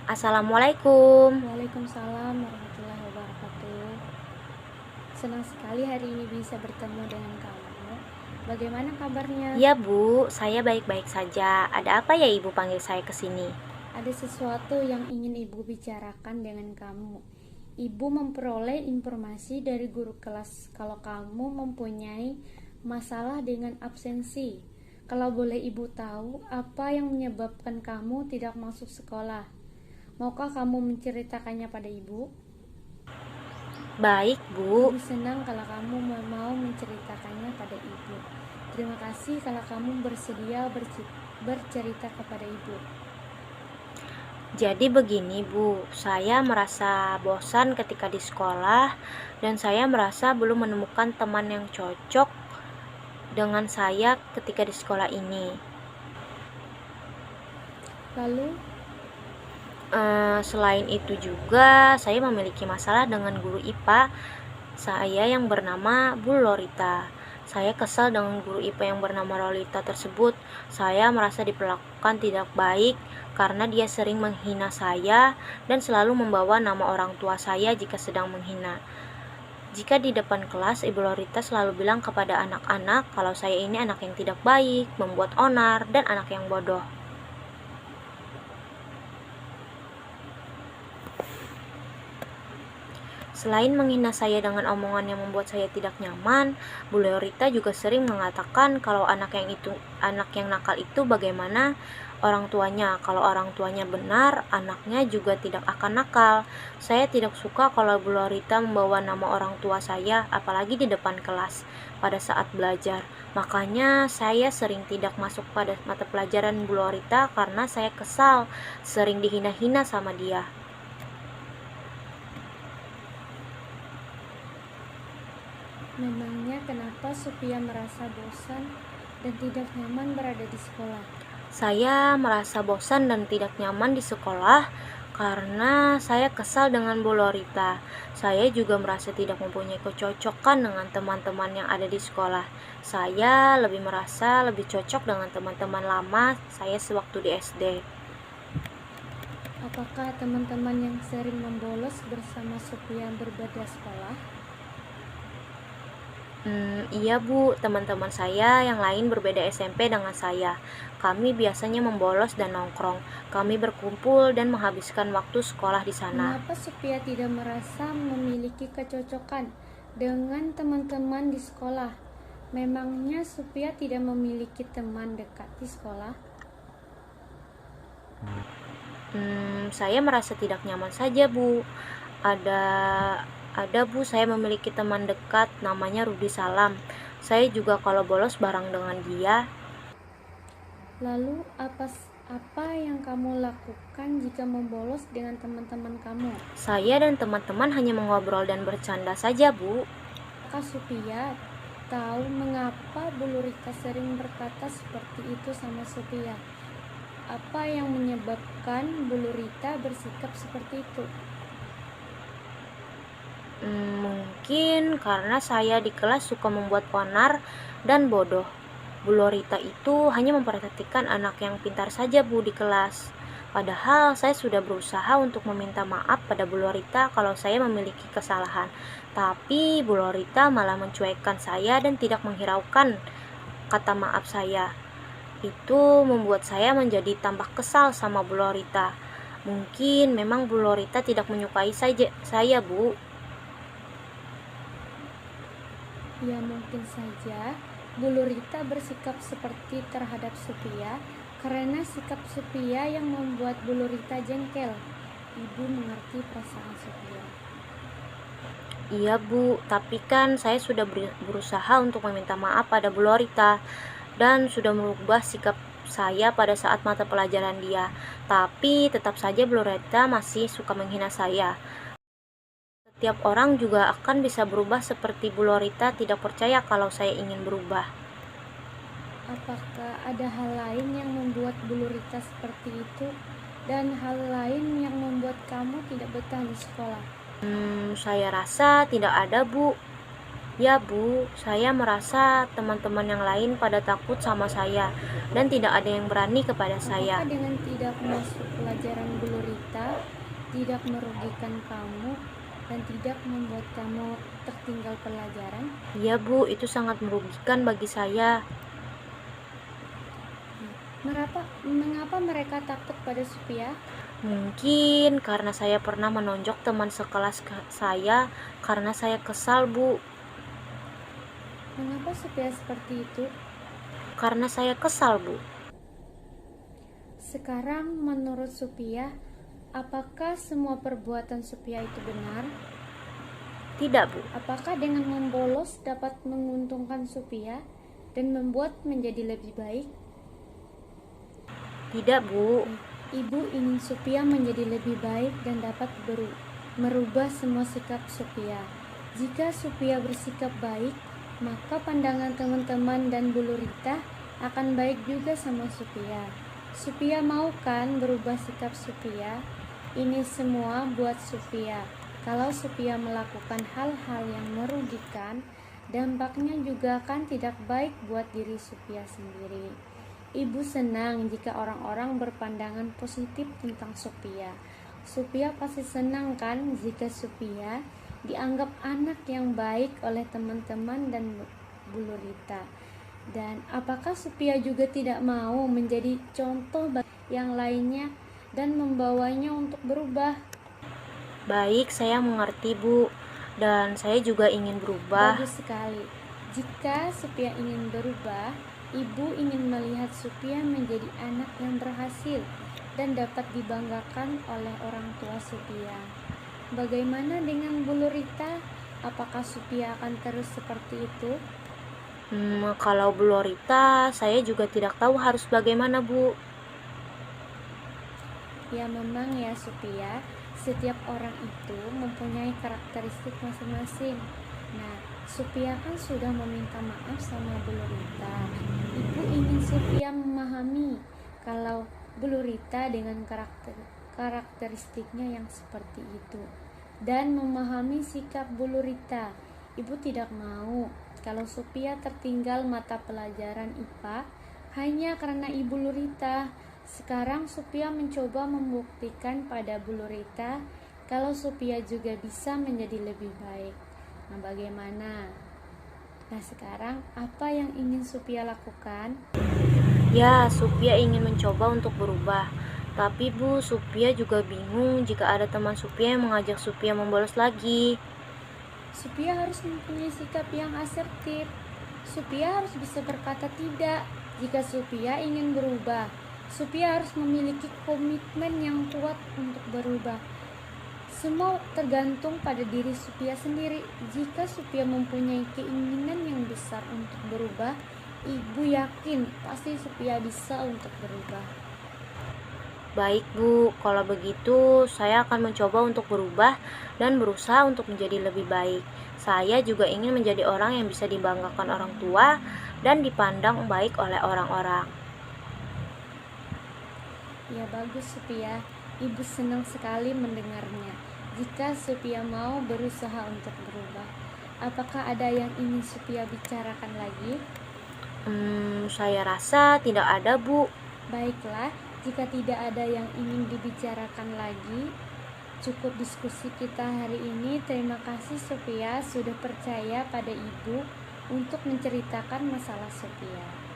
Assalamualaikum. Waalaikumsalam warahmatullahi wabarakatuh. Senang sekali hari ini bisa bertemu dengan kamu. Bagaimana kabarnya? Ya Bu, saya baik-baik saja. Ada apa ya Ibu panggil saya ke sini? Ada sesuatu yang ingin Ibu bicarakan dengan kamu. Ibu memperoleh informasi dari guru kelas kalau kamu mempunyai masalah dengan absensi. Kalau boleh Ibu tahu, apa yang menyebabkan kamu tidak masuk sekolah? Maukah kamu menceritakannya pada Ibu? Baik Bu. Ibu senang kalau kamu mau menceritakannya pada Ibu. Terima kasih kalau kamu bersedia bercerita kepada Ibu. Jadi begini Bu, saya merasa bosan ketika di sekolah dan saya merasa belum menemukan teman yang cocok dengan saya ketika di sekolah ini. Lalu, Selain itu juga saya memiliki masalah dengan guru IPA saya yang bernama Bu Lorita. Saya kesal dengan guru IPA yang bernama Lolita tersebut. Saya merasa diperlakukan tidak baik karena dia sering menghina saya dan selalu membawa nama orang tua saya jika sedang menghina. Jika di depan kelas, Ibu Lorita selalu bilang kepada anak-anak kalau saya ini anak yang tidak baik, membuat onar, dan anak yang bodoh. Selain menghina saya dengan omongan yang membuat saya tidak nyaman, Bu Leorita juga sering mengatakan kalau anak yang nakal itu bagaimana orang tuanya. Kalau orang tuanya benar, anaknya juga tidak akan nakal. Saya tidak suka kalau Bu Leorita membawa nama orang tua saya, apalagi di depan kelas pada saat belajar. Makanya saya sering tidak masuk pada mata pelajaran Bu Leorita karena saya kesal, sering dihina-hina sama dia. memangnya kenapa Sophia merasa bosan dan tidak nyaman berada di sekolah? Saya merasa bosan dan tidak nyaman di sekolah karena saya kesal dengan Bu Lorita. Saya juga merasa tidak mempunyai kecocokan dengan teman-teman yang ada di sekolah. Saya merasa lebih cocok dengan teman-teman lama saya sewaktu di SD. Apakah teman-teman yang sering membolos bersama Sophia berbeda sekolah? Iya Bu, teman-teman saya yang lain berbeda SMP dengan saya. Kami biasanya membolos dan nongkrong. Kami berkumpul dan menghabiskan waktu sekolah di sana. Mengapa Sophia tidak merasa memiliki kecocokan dengan teman-teman di sekolah? Memangnya Sophia tidak memiliki teman dekat di sekolah? Saya merasa tidak nyaman saja Bu. Ada ada Bu, saya memiliki teman dekat namanya Rudi Salam. Saya juga kalau bolos bareng dengan dia. Lalu apa yang kamu lakukan jika membolos dengan teman-teman kamu? Saya dan teman-teman hanya mengobrol dan bercanda saja Bu. Kak Sophia tahu mengapa Bu Lurita sering berkata seperti itu sama Sophia? Apa yang menyebabkan Bu Lurita bersikap seperti itu? Mungkin karena saya di kelas suka membuat onar dan bodoh. Bu Lorita itu hanya memperhatikan anak yang pintar saja Bu di kelas. Padahal saya sudah berusaha untuk meminta maaf pada Bu Lorita kalau saya memiliki kesalahan. Tapi Bu Lorita malah mencuekkan saya dan tidak menghiraukan kata maaf saya. Itu membuat saya menjadi tambah kesal sama Bu Lorita. Mungkin memang Bu Lorita tidak menyukai saya Bu. Ya mungkin saja Bu Lurita bersikap seperti terhadap Sophia karena sikap Sophia yang membuat Bu Lurita jengkel. Ibu mengerti perasaan Sophia. Iya Bu, tapi kan saya sudah berusaha untuk meminta maaf pada Bu Lorita dan sudah merubah sikap saya pada saat mata pelajaran dia. Tapi tetap saja Bu Lorita masih suka menghina saya. Setiap orang juga akan bisa berubah seperti Bu Lorita tidak percaya kalau saya ingin berubah. Apakah ada hal lain yang membuat Bu Lurita seperti itu dan hal lain yang membuat kamu tidak betah di sekolah? Saya rasa tidak ada Bu. Ya Bu, saya merasa teman-teman yang lain pada takut sama saya dan tidak ada yang berani kepada saya. Apakah dengan tidak masuk pelajaran Bu Rita tidak merugikan kamu dan tidak membuat kamu tertinggal pelajaran? Iya Bu, itu sangat merugikan bagi saya. Mengapa mereka takut pada Supia? Mungkin karena saya pernah menonjok teman sekelas saya karena saya kesal Bu. Mengapa Supia seperti itu? Karena saya kesal Bu. Sekarang menurut Supia, apakah semua perbuatan Supia itu benar? Tidak Bu. Apakah dengan membolos dapat menguntungkan Supia dan membuat menjadi lebih baik? Tidak Bu. Ibu ingin Supia menjadi lebih baik dan dapat merubah semua sikap Supia. Jika Supia bersikap baik, maka pandangan teman-teman dan Bu Rita akan baik juga sama Supia. Supia mau kan berubah sikap Supia? Ini semua buat Supia. Kalau Supia melakukan hal-hal yang merugikan, dampaknya juga kan tidak baik buat diri Supia sendiri. Ibu senang jika orang-orang berpandangan positif tentang Supia. Supia pasti senang kan jika Supia dianggap anak yang baik oleh teman-teman dan Bu Rita. Dan apakah Supia juga tidak mau menjadi contoh bagi yang lainnya dan membawanya untuk berubah? Baik, saya mengerti Bu. Dan saya juga ingin berubah. Bagus sekali. Jika Supia ingin berubah, Ibu ingin melihat Supia menjadi anak yang berhasil dan dapat dibanggakan oleh orang tua Supia. Bagaimana dengan Bu Rita? Apakah Supia akan terus seperti itu? Kalau Bu Lorita, saya juga tidak tahu harus bagaimana Bu. Ya memang ya Supia, setiap orang itu mempunyai karakteristik masing-masing. Nah, Supia kan sudah meminta maaf sama Bu Rita. Ibu ingin Supia memahami kalau Bu Rita dengan karakteristiknya yang seperti itu dan memahami sikap Bu Rita. Ibu tidak mau kalau Supia tertinggal mata pelajaran IPA hanya karena Ibu Lurita. Sekarang Supia mencoba membuktikan pada Bu Lurita kalau Supia juga bisa menjadi lebih baik. Nah, bagaimana? Nah, sekarang apa yang ingin Supia lakukan? Ya, Supia ingin mencoba untuk berubah. Tapi Bu, Supia juga bingung jika ada teman Supia yang mengajak Supia membolos lagi. Supia harus mempunyai sikap yang asertif. Supia harus bisa berkata tidak jika Supia ingin berubah. Supia harus memiliki komitmen yang kuat untuk berubah. Semua tergantung pada diri Supia sendiri. Jika Supia mempunyai keinginan yang besar untuk berubah, Ibu yakin pasti Supia bisa untuk berubah. Baik Bu, kalau begitu saya akan mencoba untuk berubah dan berusaha untuk menjadi lebih baik. Saya juga ingin menjadi orang yang bisa dibanggakan orang tua dan dipandang baik oleh orang-orang. Ya bagus Supia, Ibu senang sekali mendengarnya. Jika Supia mau berusaha untuk berubah, apakah ada yang ingin Supia bicarakan lagi? Saya rasa tidak ada Bu. Baiklah, jika tidak ada yang ingin dibicarakan lagi, cukup diskusi kita hari ini. Terima kasih Supia sudah percaya pada Ibu untuk menceritakan masalah Supia.